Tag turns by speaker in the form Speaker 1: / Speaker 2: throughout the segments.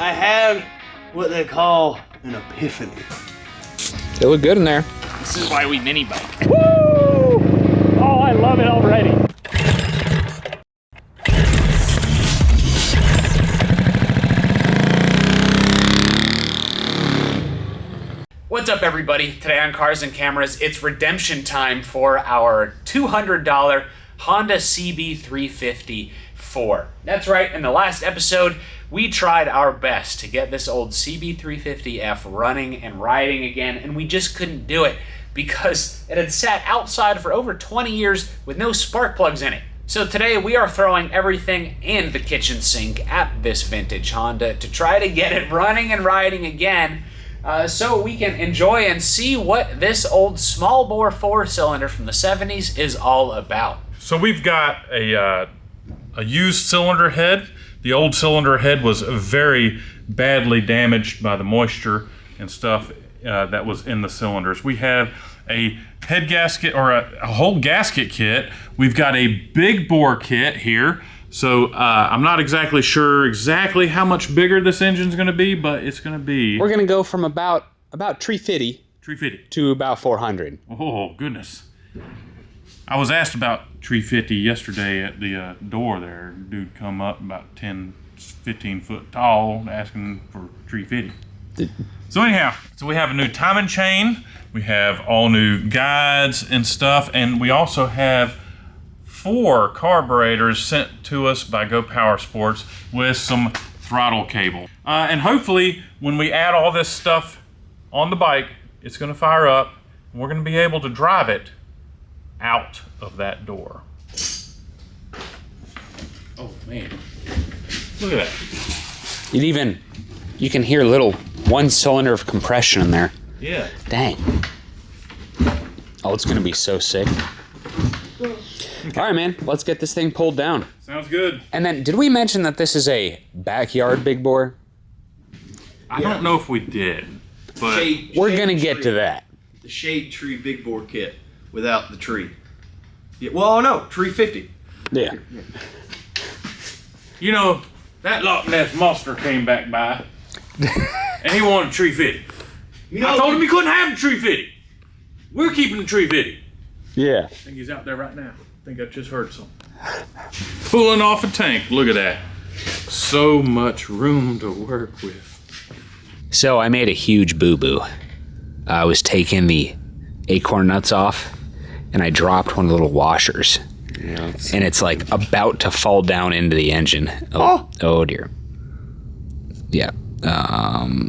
Speaker 1: I had what they call an epiphany.
Speaker 2: They look good in there.
Speaker 3: This is why we mini bike.
Speaker 2: Woo! Oh, I love it already.
Speaker 3: What's up, everybody? Today on Cars and Cameras, it's redemption time for our $200 Honda CB350F. That's right, in the last episode, we tried our best to get this old CB350F running and riding again, and we just couldn't do it because it had sat outside for over 20 years with no spark plugs in it. So today we are throwing everything in the kitchen sink at this vintage Honda to try to get it running and riding again, so we can enjoy and see what this old small bore 4-cylinder from the 70s is all about.
Speaker 4: So we've got a used cylinder head. The old cylinder head was very badly damaged by the moisture and stuff that was in the cylinders. We have a head gasket, or a whole gasket kit. We've got a big bore kit here. So I'm not exactly sure exactly how much bigger this engine's gonna be, but it's gonna be...
Speaker 2: We're gonna go from about 350 to about 400.
Speaker 4: Oh, goodness. I was asked about 350 yesterday at the door there. Dude come up about 10, 15 foot tall asking for 350. So anyhow, we have a new timing chain. We have all new guides and stuff. And we also have 4 carburetors sent to us by Go Power Sports with some throttle cable. And hopefully when we add all this stuff on the bike, it's gonna fire up and we're gonna be able to drive it out of that door.
Speaker 3: Oh man,
Speaker 4: Look at that.
Speaker 2: You can hear little 1 cylinder of compression in there.
Speaker 4: Yeah.
Speaker 2: Dang. Oh, it's gonna be so sick. All right, man, let's get this thing pulled down.
Speaker 4: Sounds good.
Speaker 2: And then, did we mention that this is a backyard big bore?
Speaker 4: I don't know if we did, but
Speaker 2: We're gonna get to that.
Speaker 1: The shade tree big bore kit without the tree. Yeah, well, no, tree 50.
Speaker 2: Yeah.
Speaker 4: you know, that Loch Ness monster came back by and he wanted 350.
Speaker 1: You know,
Speaker 4: I told him he couldn't have the 350. We're keeping the 350.
Speaker 2: Yeah.
Speaker 4: I think he's out there right now. I think I just heard something. Pulling off a tank. Look at that. So much room to work with.
Speaker 2: So I made a huge boo-boo. I was taking the acorn nuts off, and I dropped one of the little washers.
Speaker 1: Yeah,
Speaker 2: and it's like about to fall down into the engine. Oh dear. Yeah.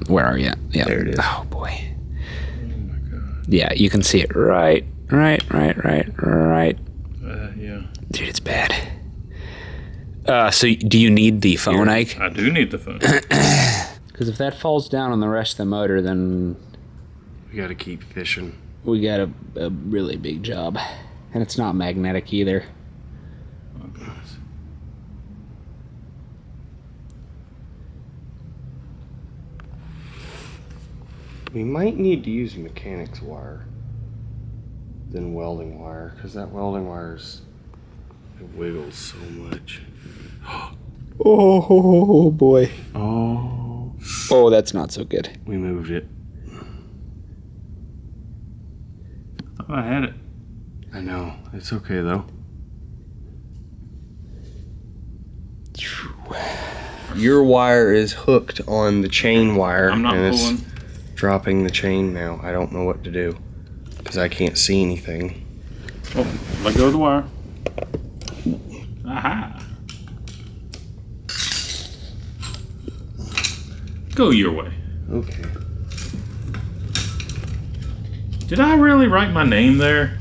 Speaker 2: Where are you? Yeah.
Speaker 1: There it is.
Speaker 2: Oh boy.
Speaker 4: Oh my God.
Speaker 2: Yeah, you can see it right.
Speaker 4: Yeah.
Speaker 2: Dude, it's bad. So do you need the phone, Ike?
Speaker 4: I do need the phone.
Speaker 2: Because if that falls down on the rest of the motor, then
Speaker 1: we gotta keep fishing.
Speaker 2: we got a really big job. And it's not magnetic either.
Speaker 4: Oh, goodness.
Speaker 1: We might need to use mechanic's wire than welding wire, because that welding wire it wiggles so much.
Speaker 2: Oh boy.
Speaker 1: Oh,
Speaker 2: that's not so good.
Speaker 1: we moved it.
Speaker 4: I thought I had it.
Speaker 1: I know. It's okay though. Your wire is hooked on the chain wire.
Speaker 4: I'm not
Speaker 1: and it's
Speaker 4: pulling.
Speaker 1: dropping the chain now. I don't know what to do because I can't see anything.
Speaker 4: Oh, let go of the wire. Aha. Go your way.
Speaker 1: Okay.
Speaker 4: Did I really write my name there?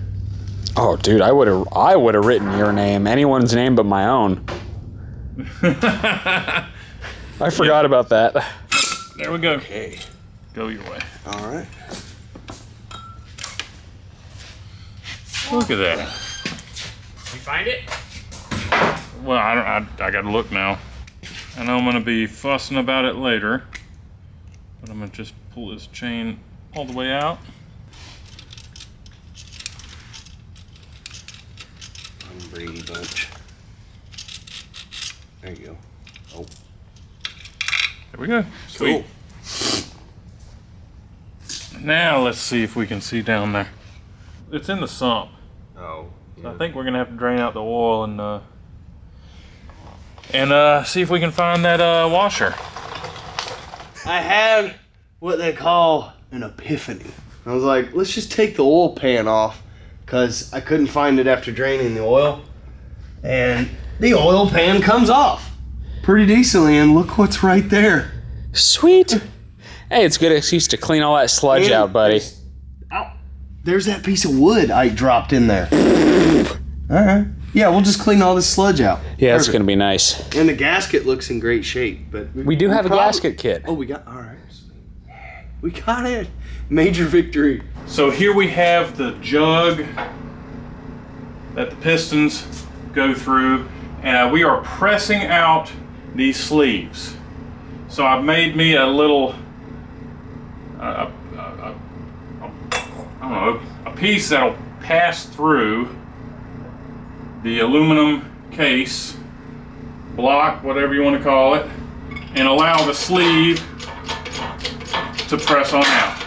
Speaker 2: Oh, dude, I would have written your name, anyone's name but my own. I forgot about that.
Speaker 4: There we go.
Speaker 1: Okay.
Speaker 4: Go your way.
Speaker 1: All right.
Speaker 4: Look at that.
Speaker 3: you find it?
Speaker 4: Well, I gotta look now. I know I'm gonna be fussing about it later, but I'm gonna just pull this chain all the way out.
Speaker 1: Brady Bunch. There you go. Oh.
Speaker 4: There we go. Sweet. Now let's see if we can see down there. It's in the sump.
Speaker 1: Oh.
Speaker 4: So I think we're gonna have to drain out the oil and see if we can find that washer.
Speaker 1: I had what they call an epiphany. I was like, let's just take the oil pan off, because I couldn't find it after draining the oil. And the oil pan comes off pretty decently, and look what's right there.
Speaker 2: Sweet. Hey, it's a good excuse to clean all that sludge out, buddy.
Speaker 1: There's that piece of wood I dropped in there. Alright. Yeah, we'll just clean all this sludge out.
Speaker 2: Yeah, that's going to be nice.
Speaker 1: And the gasket looks in great shape, but
Speaker 2: We do have a gasket kit.
Speaker 1: Oh, we got, alright. We got it. Major victory.
Speaker 4: So here we have the jug that the pistons go through, and we are pressing out these sleeves. So I've made me a little, I don't know, a piece that'll pass through the aluminum case, block, whatever you want to call it, and allow the sleeve to press on out.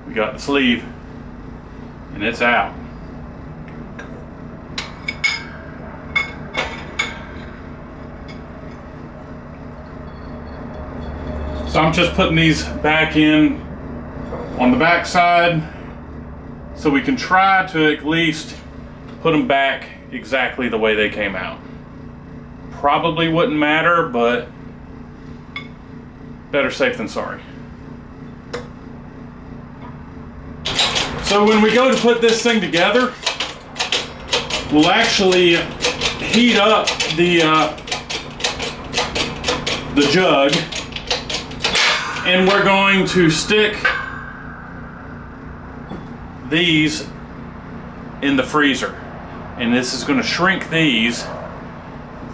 Speaker 4: We got the sleeve, and it's out. So I'm just putting these back in on the back side so we can try to at least put them back exactly the way they came out. Probably wouldn't matter, but better safe than sorry. So when we go to put this thing together, we'll actually heat up the jug, and we're going to stick these in the freezer. And this is going to shrink these.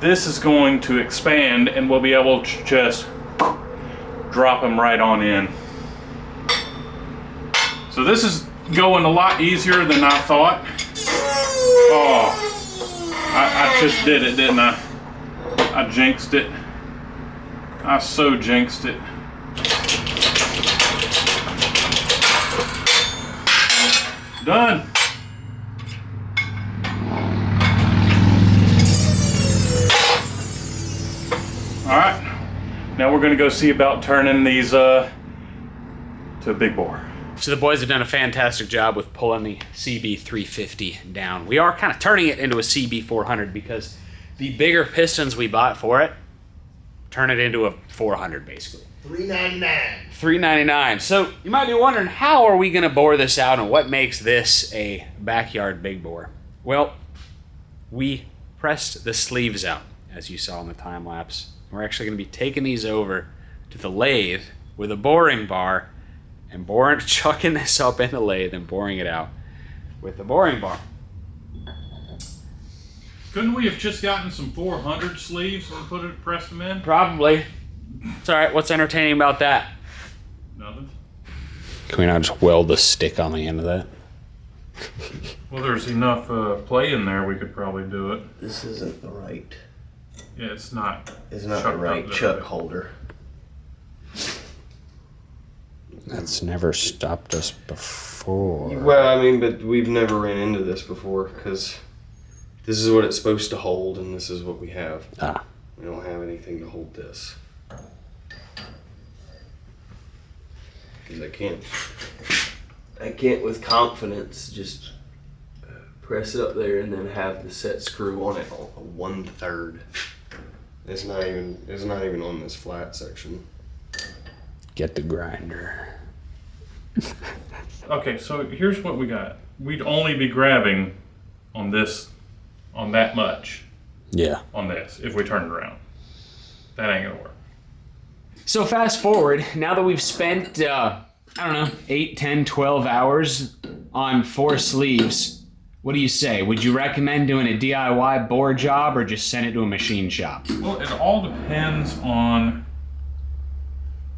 Speaker 4: This is going to expand, and we'll be able to just drop them right on in. So this is going a lot easier than I thought. Oh, I just did it, didn't I? I jinxed it. I so jinxed it. Done. All right, now we're gonna go see about turning these to a big bore.
Speaker 3: So the boys have done a fantastic job with pulling the CB350 down. We are kind of turning it into a CB400 because the bigger pistons we bought for it turn it into a 400 basically. $399. So you might be wondering, how are we going to bore this out and what makes this a backyard big bore? Well, we pressed the sleeves out, as you saw in the time lapse. We're actually going to be taking these over to the lathe with a boring bar and chucking this up in the lathe and boring it out with the boring bar.
Speaker 4: Couldn't we have just gotten some 400 sleeves and pressed them in?
Speaker 3: Probably. It's all right. What's entertaining about that?
Speaker 4: Nothing.
Speaker 2: Can we not just weld the stick on the end of that?
Speaker 4: Well, there's enough play in there. We could probably do it.
Speaker 1: This isn't the right.
Speaker 4: Yeah, it's not.
Speaker 1: It's not the right chuck holder.
Speaker 2: That's never stopped us before.
Speaker 1: Well, I mean, but we've never ran into this before because this is what it's supposed to hold, and this is what we have.
Speaker 2: Ah.
Speaker 1: We don't have anything to hold this. Because I can't with confidence just press it up there and then have the set screw on it a 1/3. It's not even on this flat section.
Speaker 2: Get the grinder.
Speaker 4: Okay, so here's what we got. We'd only be grabbing on that much.
Speaker 2: Yeah.
Speaker 4: On this, if we turn it around. That ain't gonna work.
Speaker 3: So fast forward, now that we've spent, 8, 10, 12 hours on 4 sleeves, What do you say? Would you recommend doing a DIY bore job or just send it to a machine shop?
Speaker 4: Well, it all depends on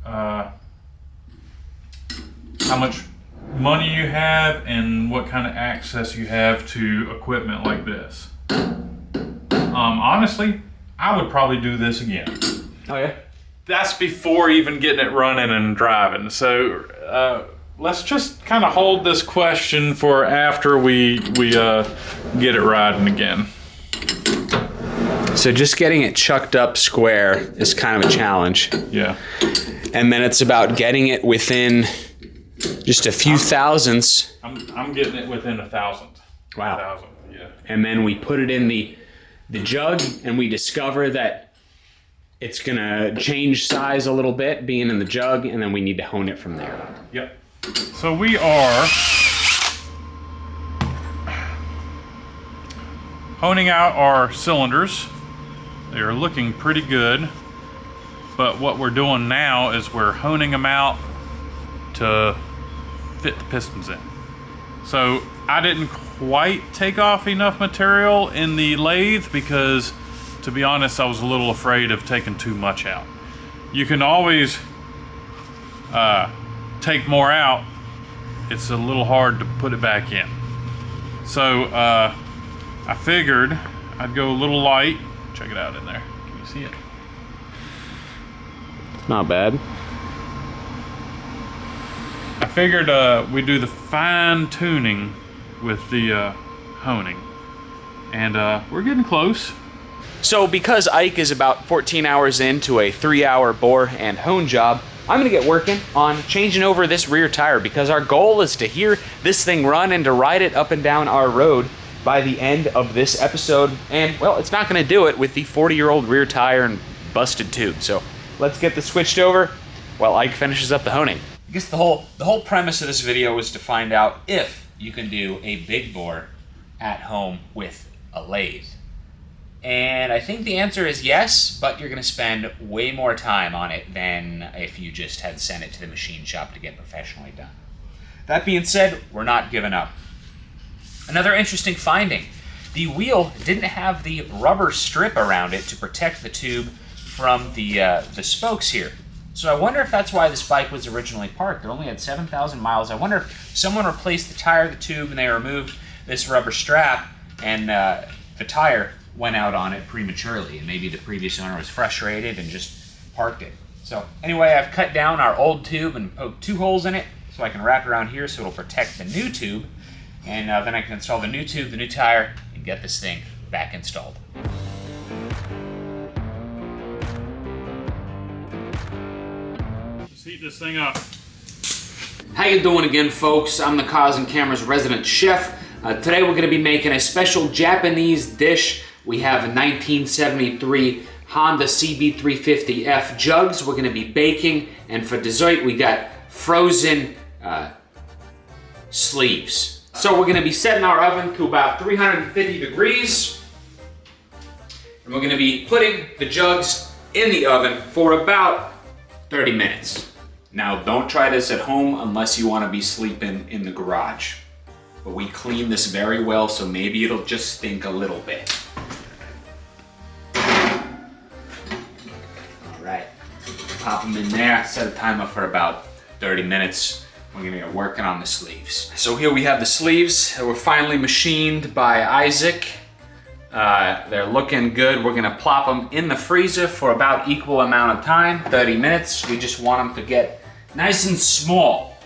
Speaker 4: how much money you have and what kind of access you have to equipment like this. Honestly, I would probably do this again.
Speaker 3: Oh yeah?
Speaker 4: That's before even getting it running and driving. So let's just kind of hold this question for after we get it riding again.
Speaker 3: So just getting it chucked up square is kind of a challenge.
Speaker 4: Yeah.
Speaker 3: And then it's about getting it within just a few thousandths.
Speaker 4: I'm getting it within 1,000.
Speaker 3: Wow.
Speaker 4: 1,000, yeah.
Speaker 3: And then we put it in the jug and we discover that it's gonna change size a little bit being in the jug, and then we need to hone it from there.
Speaker 4: Yep. So we are honing out our cylinders. They are looking pretty good, but what we're doing now is we're honing them out to fit the pistons in. So I didn't quite take off enough material in the lathe because, to be honest, I was a little afraid of taking too much out. You can always take more out. It's a little hard to put it back in. So I figured I'd go a little light. Check it out in there. Can you see it?
Speaker 3: Not bad.
Speaker 4: I figured we'd do the fine tuning with the honing. And we're getting close.
Speaker 3: So because Ike is about 14 hours into a 3-hour bore and hone job, I'm gonna get working on changing over this rear tire, because our goal is to hear this thing run and to ride it up and down our road by the end of this episode. And well, it's not gonna do it with the 40-year-old rear tire and busted tube. So let's get this switched over while Ike finishes up the honing. I guess the whole premise of this video is to find out if you can do a big bore at home with a lathe. And I think the answer is yes, but you're gonna spend way more time on it than if you just had sent it to the machine shop to get professionally done. That being said, we're not giving up. Another interesting finding, the wheel didn't have the rubber strip around it to protect the tube from the spokes here. So I wonder if that's why this bike was originally parked. It only had 7,000 miles. I wonder if someone replaced the tire of the tube and they removed this rubber strap, and the tire went out on it prematurely, and maybe the previous owner was frustrated and just parked it. So anyway, I've cut down our old tube and poked 2 holes in it so I can wrap around here so it'll protect the new tube, and then I can install the new tube, the new tire, and get this thing back installed.
Speaker 4: Let's heat this thing up.
Speaker 3: How you doing again, folks? I'm the CarsandCameras resident chef. Today we're going to be making a special Japanese dish. We have a 1973 Honda CB350F jugs we're going to be baking, and for dessert we got frozen sleeves. So we're going to be setting our oven to about 350 degrees, and we're going to be putting the jugs in the oven for about 30 minutes. Now, don't try this at home unless you want to be sleeping in the garage. But we clean this very well, so maybe it'll just stink a little bit. All right, pop them in there, set a timer for about 30 minutes. We're gonna get working on the sleeves. So here we have the sleeves that were finally machined by Isaac. They're looking good. We're gonna plop them in the freezer for about equal amount of time, 30 minutes. We just want them to get nice and small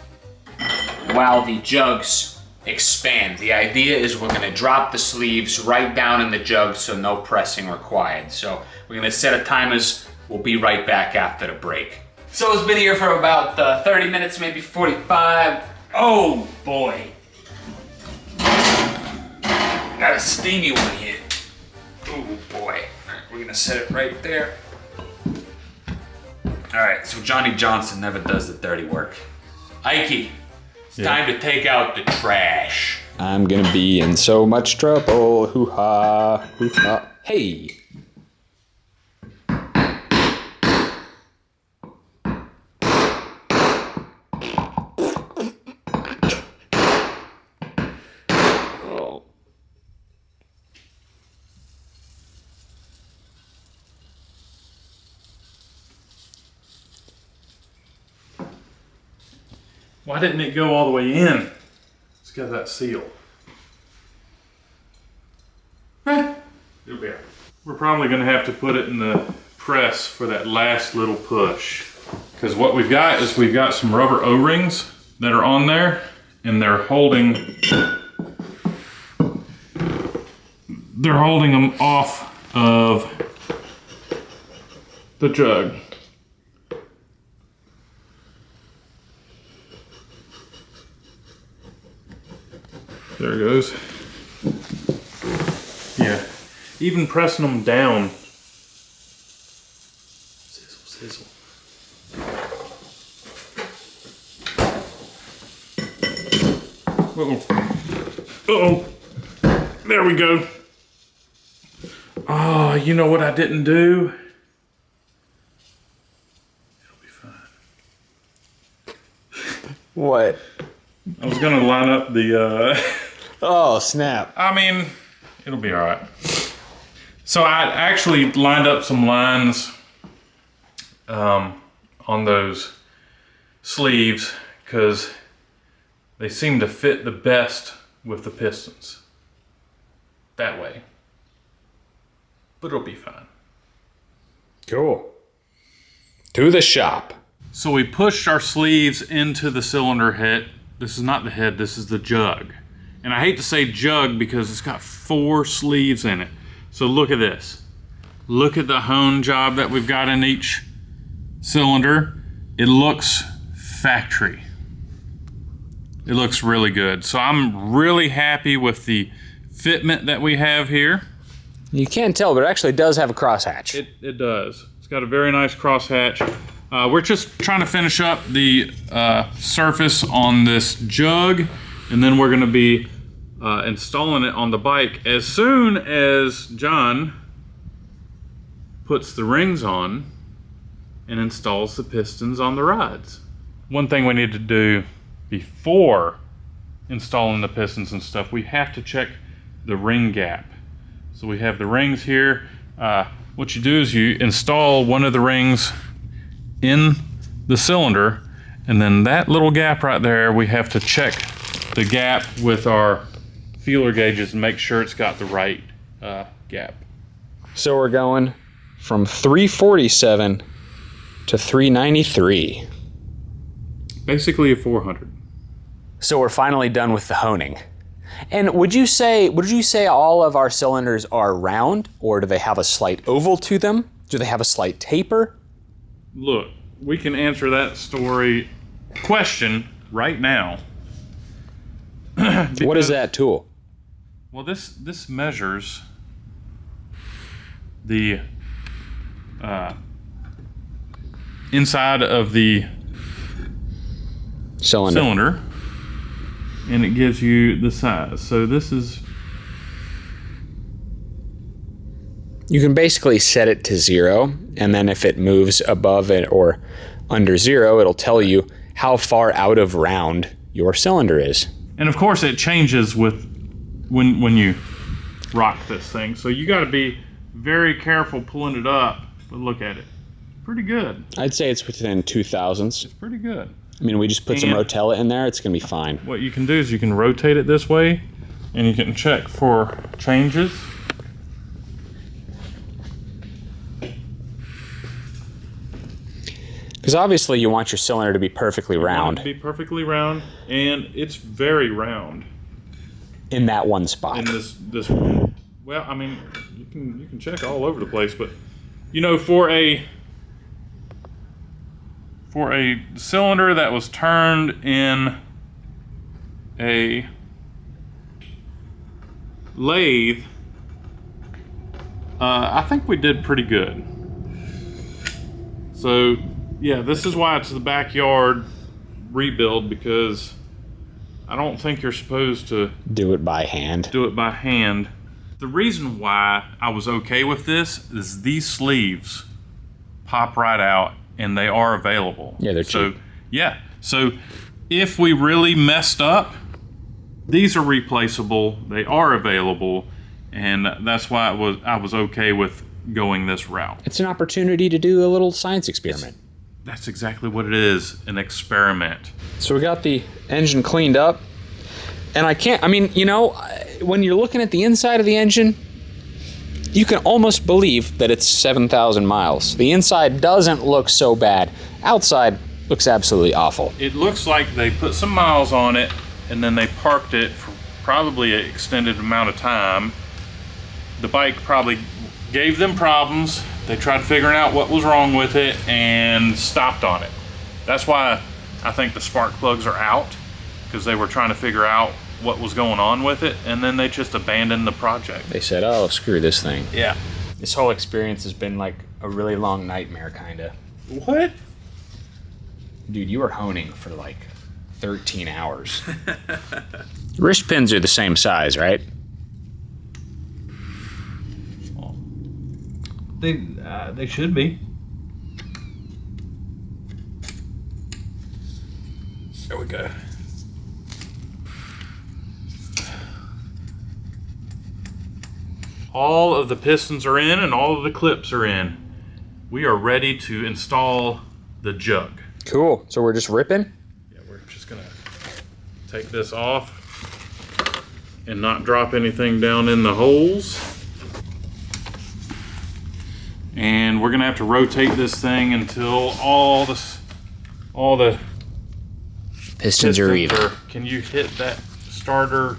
Speaker 3: while the jugs expand. The idea is we're gonna drop the sleeves right down in the jug, so no pressing required. So we're gonna set a timers. We'll be right back after the break. So it's been here for about 30 minutes, maybe 45. Oh boy. Got a steamy one here. Oh boy. All right, we're gonna set it right there. All right, so Johnny Johnson never does the dirty work. Ikey, it's time to take out the trash.
Speaker 2: I'm gonna be in so much trouble. Hoo-ha, hoo-ha. Hey! Oh.
Speaker 4: Why didn't it go all the way in? It's got that seal. It'll be all right. We're probably going to have to put it in the press for that last little push. Because what we've got is we've got some rubber O-rings that are on there, and they're holding them off of the jug. There it goes. Yeah, even pressing them down. Sizzle, sizzle. Uh-oh. There we go. Oh, you know what I didn't do? It'll be fine.
Speaker 1: What?
Speaker 4: I was gonna line up the,
Speaker 1: Oh, snap.
Speaker 4: I mean, it'll be all right. So I actually lined up some lines on those sleeves because they seem to fit the best with the pistons. That way. But it'll be fine.
Speaker 2: Cool. To the shop.
Speaker 4: So we pushed our sleeves into the cylinder head. This is not the head, this is the jug. And I hate to say jug because it's got 4 sleeves in it. So look at this. Look at the hone job that we've got in each cylinder. It looks factory. It looks really good. So I'm really happy with the fitment that we have here.
Speaker 2: You can't tell, but it actually does have a crosshatch.
Speaker 4: It does. It's got a very nice crosshatch. We're just trying to finish up the surface on this jug, and then we're going to be installing it on the bike as soon as John puts the rings on and installs the pistons on the rods. One thing we need to do before installing the pistons and stuff, we have to check the ring gap. So we have the rings here. What you do is you install one of the rings in the cylinder, and then that little gap right there, we have to check the gap with our feeler gauges and make sure it's got the right gap.
Speaker 2: So we're going from 347 to 393.
Speaker 4: Basically a 400.
Speaker 2: So we're finally done with the honing. And would you say all of our cylinders are round, or do they have a slight oval to them? Do they have a slight taper?
Speaker 4: Look, we can answer that question right now.
Speaker 2: What is that tool?
Speaker 4: Well, this measures the inside of the cylinder, and it gives you the size. So this is...
Speaker 2: You can basically set it to 0, and then if it moves above it or under 0, it'll tell you how far out of round your cylinder is.
Speaker 4: And of course it changes with when you rock this thing. So you got to be very careful pulling it up, but look at it. Pretty good.
Speaker 2: I'd say it's within 0.002.
Speaker 4: It's pretty good.
Speaker 2: I mean, we just put some Rotella in there, it's going to be fine.
Speaker 4: What you can do is you can rotate it this way, and you can check for changes.
Speaker 2: Because obviously you want your cylinder to be perfectly round.
Speaker 4: You want it to be perfectly round, and it's very round.
Speaker 2: In that one spot.
Speaker 4: In this well, I mean, you can check all over the place, but you know, for a cylinder that was turned in a lathe, I think we did pretty good. So yeah, this is why it's the backyard rebuild, because I don't think you're supposed to
Speaker 2: do it by hand.
Speaker 4: The reason why I was okay with this is these sleeves pop right out, and they are available.
Speaker 2: Yeah, they're cheap.
Speaker 4: So if we really messed up, these are replaceable. They are available, and that's why I was okay with going this route.
Speaker 2: It's an opportunity to do a little science experiment.
Speaker 4: That's exactly what it is, an experiment.
Speaker 2: So we got the engine cleaned up. And when you're looking at the inside of the engine, you can almost believe that it's 7,000 miles. The inside doesn't look so bad. Outside looks absolutely awful.
Speaker 4: It looks like they put some miles on it and then they parked it for probably an extended amount of time. The bike probably gave them problems. They tried figuring out what was wrong with it and stopped on it. That's why I think the spark plugs are out, because they were trying to figure out what was going on with it, and then they just abandoned the project.
Speaker 2: They said, oh, screw this thing.
Speaker 4: Yeah.
Speaker 2: This whole experience has been like a really long nightmare, kinda.
Speaker 4: What?
Speaker 2: Dude, you were honing for like 13 hours. Wrist pins are the same size, right?
Speaker 4: They should be. There we go. All of the pistons are in and all of the clips are in. We are ready to install the jug.
Speaker 2: Cool. So we're just ripping?
Speaker 4: Yeah, we're just gonna take this off and not drop anything down in the holes. And we're gonna have to rotate this thing until all the
Speaker 2: Pistons are even.
Speaker 4: Can you hit that starter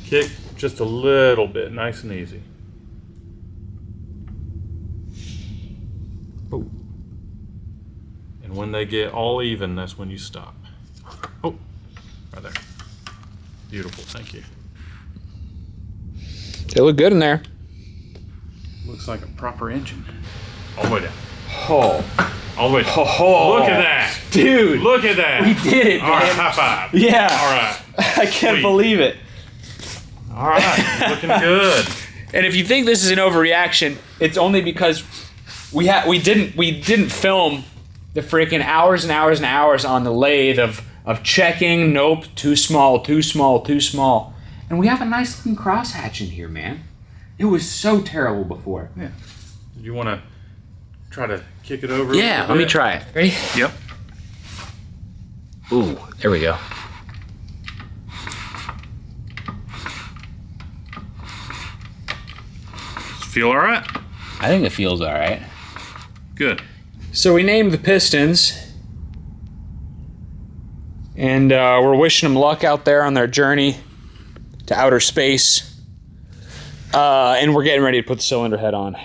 Speaker 4: kick just a little bit, nice and easy? Oh. And when they get all even, that's when you stop. Oh, right there. Beautiful, thank you.
Speaker 2: They look good in there.
Speaker 4: Looks like a proper engine. All the way down.
Speaker 2: Oh.
Speaker 4: All the way down.
Speaker 2: Oh.
Speaker 4: Look at that.
Speaker 2: Dude.
Speaker 4: Look at that.
Speaker 2: We did it,
Speaker 4: All right,
Speaker 2: man.
Speaker 4: high five.
Speaker 2: Yeah.
Speaker 4: All right.
Speaker 2: I can't
Speaker 4: Sweet.
Speaker 2: believe it.
Speaker 4: All right, looking good.
Speaker 2: And if you think this is an overreaction, it's only because we didn't film the freaking hours and hours and hours on the lathe of checking. Nope, too small, too small, too small. And we have a nice looking crosshatch in here, man. It was so terrible before.
Speaker 4: Yeah. Do you want to try to kick it over?
Speaker 2: Yeah, let me try it. Ready?
Speaker 4: Yep.
Speaker 2: Ooh, there we go.
Speaker 4: Feel all right?
Speaker 2: I think it feels all right.
Speaker 4: Good.
Speaker 2: So we named the pistons, and we're wishing them luck out there on their journey to outer space. And we're getting ready to put the cylinder head on.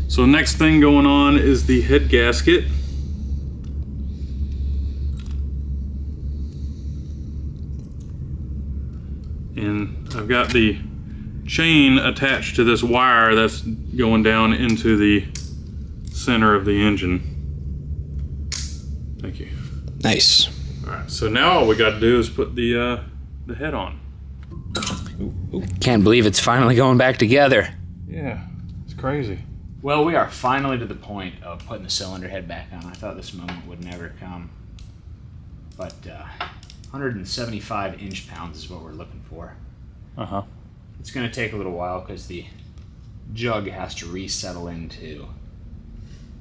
Speaker 4: So the next thing going on is the head gasket. And I've got the chain attached to this wire that's going down into the center of the engine. Thank you.
Speaker 2: Nice.
Speaker 4: All right, so now all we got to do is put the head on.
Speaker 2: Can't believe it's finally going back together.
Speaker 4: Yeah, it's crazy.
Speaker 3: Well, we are finally to the point of putting the cylinder head back on. I thought this moment would never come. But 175 inch-pounds is what we're looking for.
Speaker 4: Uh-huh.
Speaker 3: It's going to take a little while because the jug has to resettle into...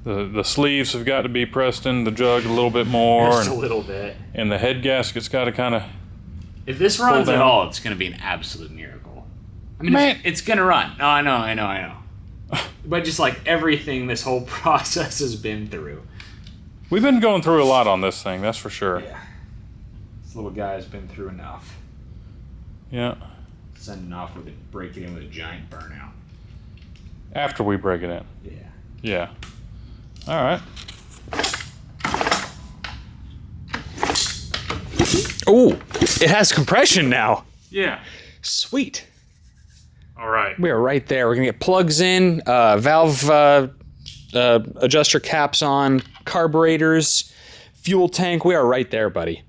Speaker 4: The sleeves have got to be pressed in the jug a little bit more.
Speaker 3: Just a little bit.
Speaker 4: And the head gasket's got to kind of...
Speaker 3: If this runs
Speaker 4: down.
Speaker 3: at all, it's going to be an absolute miracle. I mean,
Speaker 4: Man.
Speaker 3: it's going to run. No, I know. But just like everything this whole process has been through.
Speaker 4: We've been going through a lot on this thing, that's for sure.
Speaker 3: Yeah. This little guy has been through enough.
Speaker 4: Yeah.
Speaker 3: Sending off with it, break it in with a giant burnout.
Speaker 4: After we break it in.
Speaker 3: Yeah.
Speaker 4: Yeah. All right.
Speaker 2: Ooh, it has compression now.
Speaker 4: Yeah.
Speaker 2: Sweet.
Speaker 4: All right.
Speaker 2: We are right there. We're gonna get plugs in, valve adjuster caps on, carburetors, fuel tank. We are right there, buddy.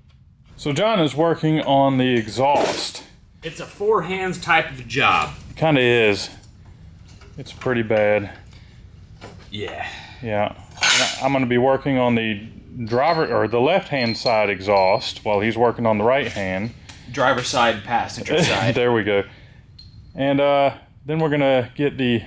Speaker 4: So John is working on the exhaust.
Speaker 3: It's a four hands type of job.
Speaker 4: Kind of is. It's pretty bad.
Speaker 3: Yeah.
Speaker 4: Yeah. I'm going to be working on the driver or the left-hand side exhaust while he's working on the right hand.
Speaker 3: Driver side, passenger side.
Speaker 4: There we go. And then we're going to get the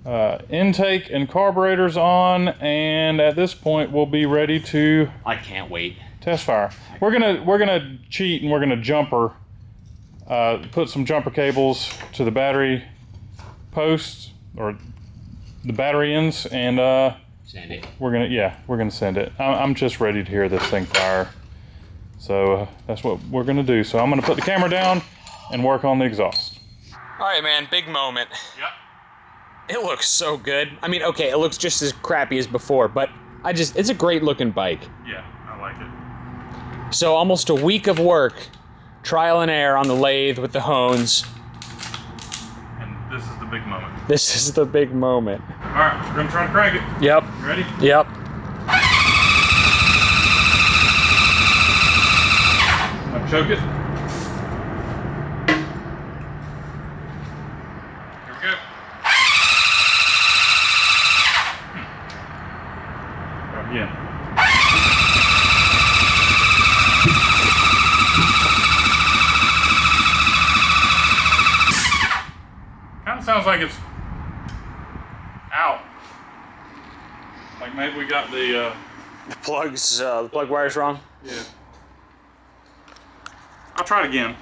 Speaker 4: Intake and carburetors on, and at this point we'll be ready to
Speaker 3: I can't wait.
Speaker 4: test fire. We're gonna cheat and we're gonna jumper, put some jumper cables to the battery posts or the battery ends, and
Speaker 3: Send it.
Speaker 4: we're gonna send it. I'm just ready to hear this thing fire. So that's what we're gonna do. So I'm gonna put the camera down and work on the exhaust.
Speaker 2: All right, man, big moment.
Speaker 4: Yep.
Speaker 2: It looks so good. I mean, okay, it looks just as crappy as before, but it's a great looking bike.
Speaker 4: Yeah, I like it.
Speaker 2: So almost a week of work, trial and error on the lathe with the hones.
Speaker 4: And this is the big moment.
Speaker 2: This is the big moment.
Speaker 4: All right, we're gonna try to crank it.
Speaker 2: Yep.
Speaker 4: You ready?
Speaker 2: Yep.
Speaker 4: I'll choke it. Here we go. Try again. Kind of sounds like it's out. Like maybe we got the
Speaker 2: The plug wire's wrong.
Speaker 4: yeah. I'll try it again.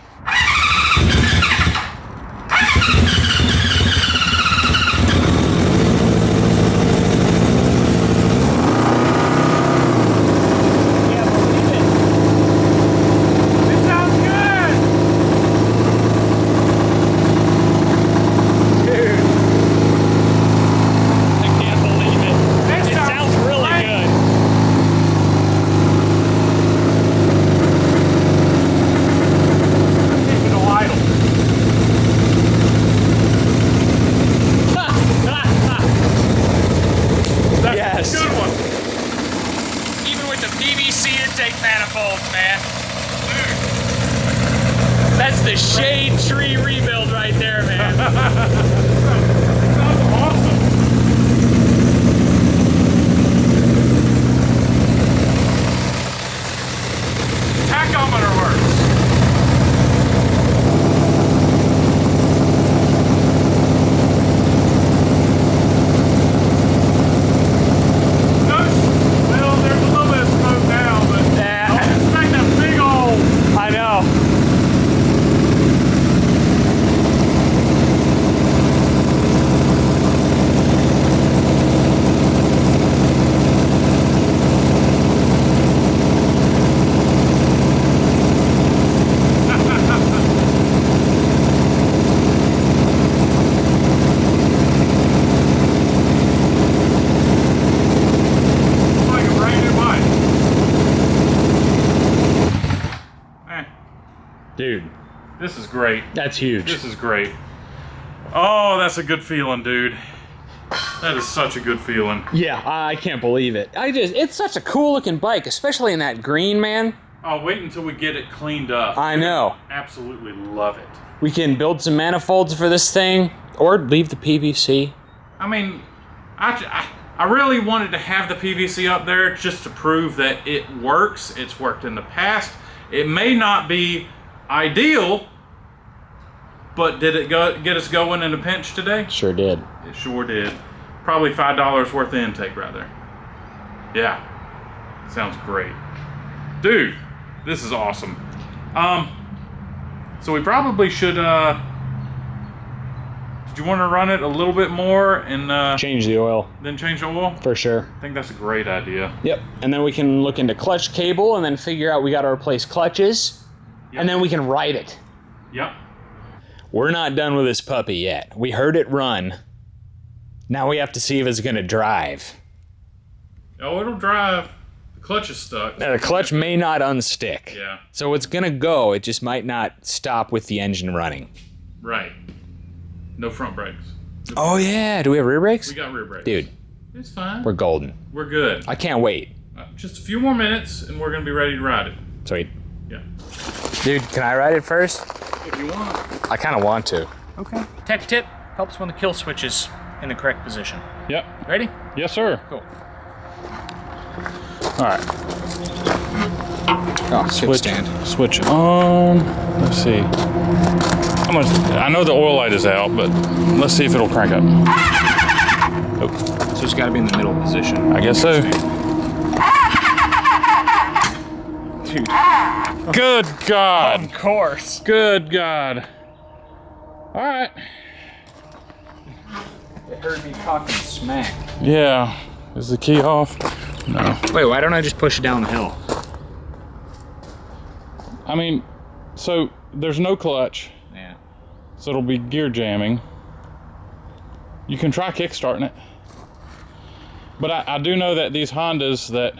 Speaker 2: That's the shade tree rebuild right there, man.
Speaker 4: That's awesome. Tachometer works. Well, there's a little bit of smoke now, but don't expect that big old.
Speaker 2: I know.
Speaker 4: Like a brand new bike. Eh,
Speaker 2: Dude,
Speaker 4: this is great.
Speaker 2: that's huge.
Speaker 4: This is great. Oh, that's a good feeling, dude. That is such a good feeling.
Speaker 2: Yeah, I can't believe it. It's such a cool looking bike, especially in that green, man.
Speaker 4: Oh, wait until we get it cleaned up.
Speaker 2: I know.
Speaker 4: Absolutely love it.
Speaker 2: We can build some manifolds for this thing, or leave the PVC.
Speaker 4: I mean, I really wanted to have the PVC up there just to prove that it works. It's worked in the past. It may not be ideal, but did it get us going in a pinch today?
Speaker 2: Sure did.
Speaker 4: It sure did. Probably $5 worth of intake right there. Yeah. Sounds great. Dude, this is awesome. So we probably should, did you want to run it a little bit more and
Speaker 2: Change the oil,
Speaker 4: then change the oil?
Speaker 2: for sure.
Speaker 4: I think that's a great idea.
Speaker 2: Yep. And then we can look into clutch cable and then figure out we got to replace clutches.
Speaker 4: Yep.
Speaker 2: And then we can ride it.
Speaker 4: Yep.
Speaker 2: We're not done with this puppy yet. We heard it run. Now we have to see if it's going to drive.
Speaker 4: Oh, it'll drive. The clutch is stuck.
Speaker 2: Now, the clutch may not unstick.
Speaker 4: Yeah.
Speaker 2: So it's going to go. It just might not stop with the engine running.
Speaker 4: Right. No front brakes.
Speaker 2: Oh, yeah. Do we have rear brakes?
Speaker 4: We got rear brakes.
Speaker 2: Dude,
Speaker 4: It's fine.
Speaker 2: we're golden.
Speaker 4: We're good.
Speaker 2: I can't wait.
Speaker 4: Just a few more minutes and we're going to be ready to ride it.
Speaker 2: Sweet.
Speaker 4: Yeah.
Speaker 2: Dude, can I ride it first?
Speaker 4: If you want.
Speaker 2: I kind of want to.
Speaker 3: Okay. Tech tip helps when the kill switch is in the correct position.
Speaker 4: Yep.
Speaker 3: Ready?
Speaker 4: Yes, sir.
Speaker 3: Cool.
Speaker 4: All right.
Speaker 2: Oh,
Speaker 4: Switch on. Let's see. I know the oil light is out, but let's see if it'll crank up.
Speaker 2: So it's got to be in the middle position.
Speaker 4: I guess so.
Speaker 2: Dude.
Speaker 4: Good God.
Speaker 2: Of course.
Speaker 4: Good God. All right.
Speaker 2: It heard me talking smack.
Speaker 4: Yeah. Is the key off? No.
Speaker 2: Wait, why don't I just push it down the hill?
Speaker 4: I mean, so there's no clutch.
Speaker 2: Yeah.
Speaker 4: So it'll be gear jamming. You can try kickstarting it. But I do know that these Hondas, that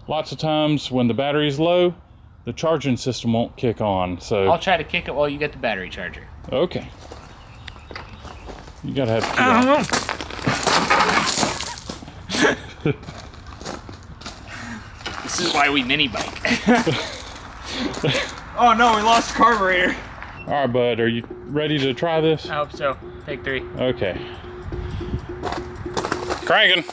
Speaker 4: lots of times when the battery's low, the charging system won't kick on. So
Speaker 2: I'll try to kick it while you get the battery charger.
Speaker 4: okay. You gotta have the key off.
Speaker 2: This is why we mini bike. Oh no, we lost the carburetor.
Speaker 4: All right, bud, are you ready to try this?
Speaker 2: I hope so. Take 3.
Speaker 4: Okay. Cranking.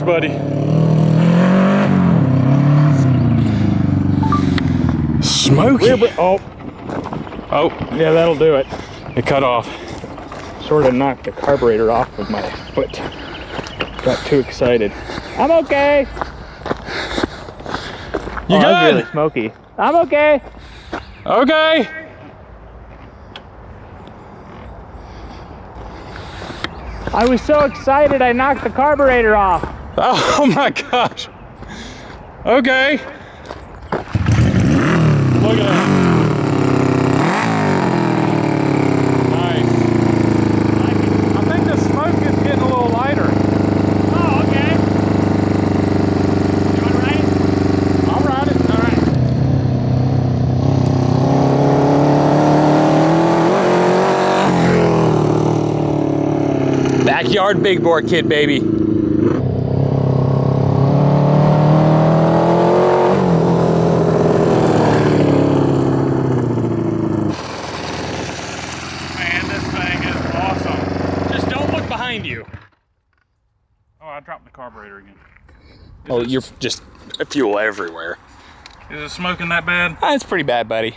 Speaker 4: buddy. Smoky.
Speaker 2: Oh, yeah, that'll do it.
Speaker 4: It cut off.
Speaker 2: Sort of knocked the carburetor off of my foot. Got too excited. I'm okay.
Speaker 4: You
Speaker 2: That's
Speaker 4: good?
Speaker 2: really smoky. I'm okay.
Speaker 4: Okay.
Speaker 2: I was so excited I knocked the carburetor off.
Speaker 4: Oh my gosh. Okay. Look at that. Nice. I think the smoke is getting a little lighter.
Speaker 2: Oh, okay. You want to ride it?
Speaker 4: I'll ride it. All right.
Speaker 2: Backyard big bore kit, baby.
Speaker 4: Man, this thing is awesome.
Speaker 2: Just don't look behind you.
Speaker 4: Oh, I dropped the carburetor again.
Speaker 2: Oh, you're just fuel everywhere.
Speaker 4: Is it smoking that bad?
Speaker 2: It's pretty bad, buddy.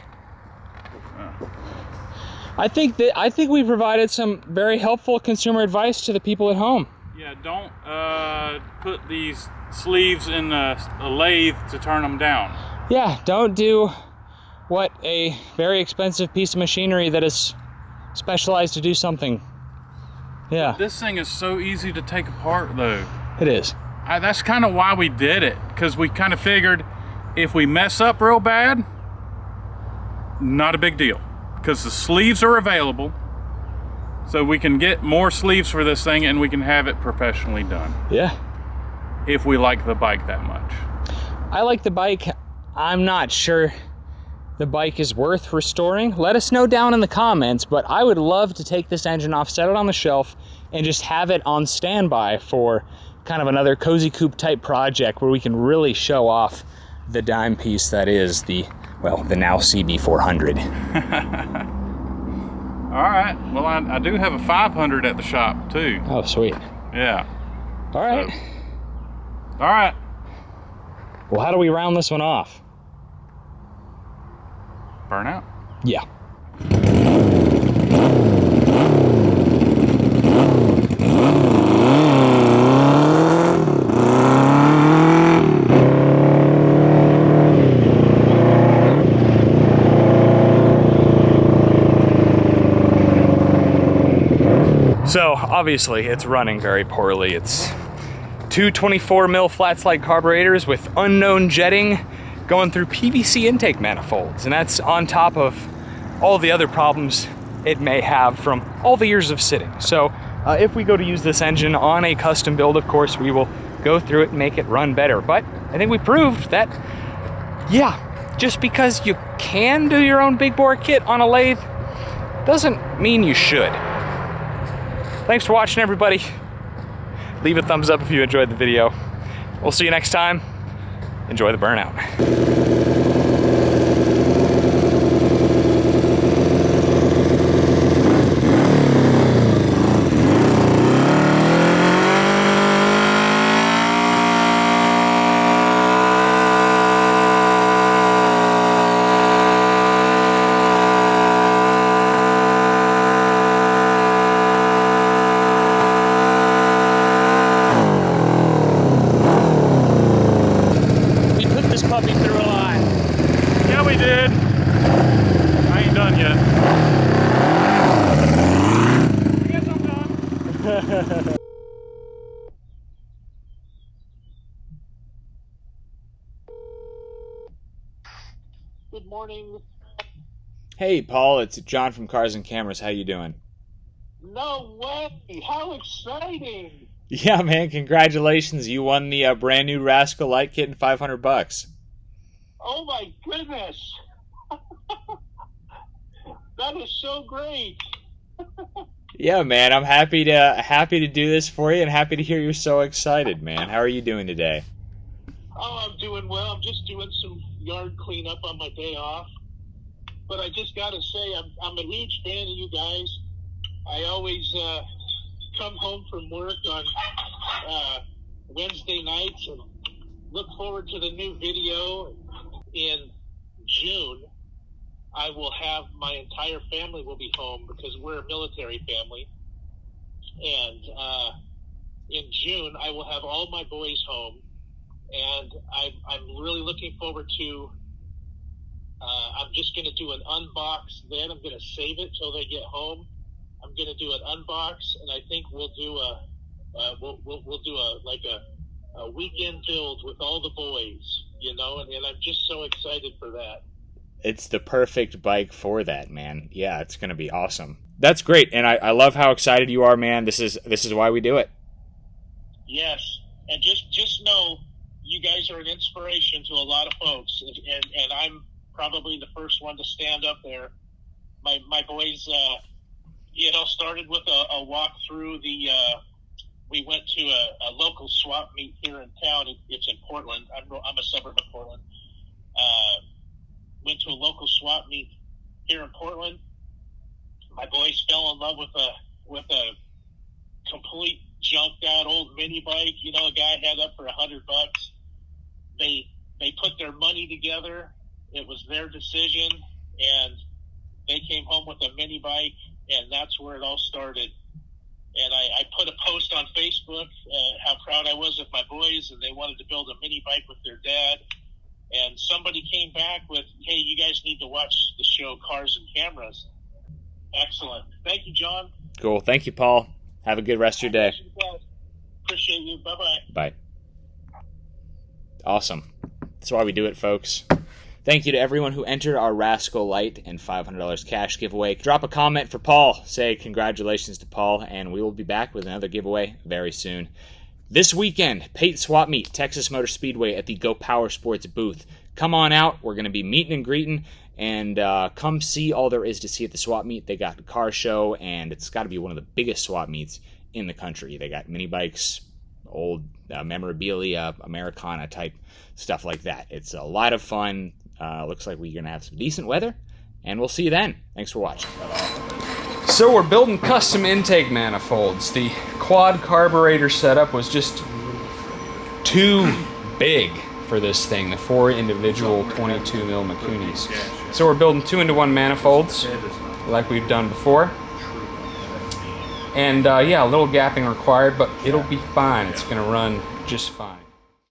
Speaker 2: I think we provided some very helpful consumer advice to the people at home.
Speaker 4: Yeah, don't put these sleeves in a lathe to turn them down.
Speaker 2: Yeah, don't do what a very expensive piece of machinery that is specialized to do something. Yeah,
Speaker 4: This thing is so easy to take apart though.
Speaker 2: it is.
Speaker 4: That's kind of why we did it, because we kind of figured if we mess up real bad, not a big deal, because the sleeves are available, so we can get more sleeves for this thing and we can have it professionally done
Speaker 2: Yeah.
Speaker 4: if we like the bike that much.
Speaker 2: I like the bike. I'm not sure the bike is worth restoring. Let us know down in the comments, but I would love to take this engine off, set it on the shelf, and just have it on standby for kind of another cozy coupe type project where we can really show off the dime piece that is the now CB400.
Speaker 4: All right, well I do have a 500 at the shop too.
Speaker 2: Oh, sweet.
Speaker 4: Yeah.
Speaker 2: All right.
Speaker 4: So, all right.
Speaker 2: Well, how do we round this one off?
Speaker 4: Burnout.
Speaker 2: Yeah. So obviously it's running very poorly. It's two 24 mil flat slide carburetors with unknown jetting going through PVC intake manifolds, and that's on top of all the other problems it may have from all the years of sitting. So if we go to use this engine on a custom build, of course we will go through it and make it run better. But I think we proved that, yeah, just because you can do your own big bore kit on a lathe doesn't mean you should. Thanks for watching, everybody. Leave a thumbs up if you enjoyed the video. We'll see you next time. Enjoy the burnout. Puppy through a lot.
Speaker 4: Yeah, we did. I ain't done yet. I guess I'm done.
Speaker 5: Good morning.
Speaker 2: Hey, Paul, it's John from Cars and Cameras. How you doing?
Speaker 5: No way! How exciting!
Speaker 2: Yeah, man, congratulations. You won the brand new Rascal Light Kit and $500.
Speaker 5: Oh my goodness! That is so great.
Speaker 2: Yeah, man, I'm happy to do this for you and happy to hear you're so excited, man. How are you doing today?
Speaker 5: Oh, I'm doing well. I'm just doing some yard cleanup on my day off. But I just got to say, I'm a huge fan of you guys. I always come home from work on Wednesday nights, and look forward to the new video in June. I will have my entire family will be home because we're a military family. And in June, I will have all my boys home. And I'm really looking forward to, I'm just going to do an unbox then. I'm going to save it till they get home. I'm going to do an unbox, and I think we'll do we'll do a weekend build with all the boys, you know, and I'm just so excited for that.
Speaker 2: It's the perfect bike for that, man. Yeah, it's going to be awesome. That's great, and I love how excited you are, man. This is why we do it.
Speaker 5: Yes, and just know you guys are an inspiration to a lot of folks, and I'm probably the first one to stand up there. My boys, it all started with a walk through the. We went to a local swap meet here in town. It's in Portland. I'm a suburb of Portland. Went to a local swap meet here in Portland. My boys fell in love with a complete junked out old mini bike. You know, a guy had up for $100. They put their money together. It was their decision, and they came home with a mini bike, and that's where it all started. And I put a post on Facebook how proud I was of my boys, and they wanted to build a mini bike with their dad. And somebody came back with, hey, you guys need to watch the show Cars and Cameras. Excellent. Thank you, John.
Speaker 2: Cool. Thank you, Paul. Have a good rest of your day.
Speaker 5: Appreciate you. Bye-bye.
Speaker 2: Bye. Awesome. That's why we do it, folks. Thank you to everyone who entered our Rascal Light and $500 cash giveaway. Drop a comment for Paul. Say congratulations to Paul, and we will be back with another giveaway very soon. This weekend, Pate Swap Meet, Texas Motor Speedway at the Go Power Sports booth. Come on out. We're going to be meeting and greeting, and come see all there is to see at the swap meet. They got the car show, and it's got to be one of the biggest swap meets in the country. They got mini bikes, old memorabilia, Americana type stuff like that. It's a lot of fun. Looks like we're going to have some decent weather, and we'll see you then. Thanks for watching. So we're building custom intake manifolds. The quad carburetor setup was just too big for this thing, the 4 individual 22 mil Makunis. So we're building 2-into-1 manifolds like we've done before. And yeah, a little gapping required, but it'll be fine. It's going to run just fine.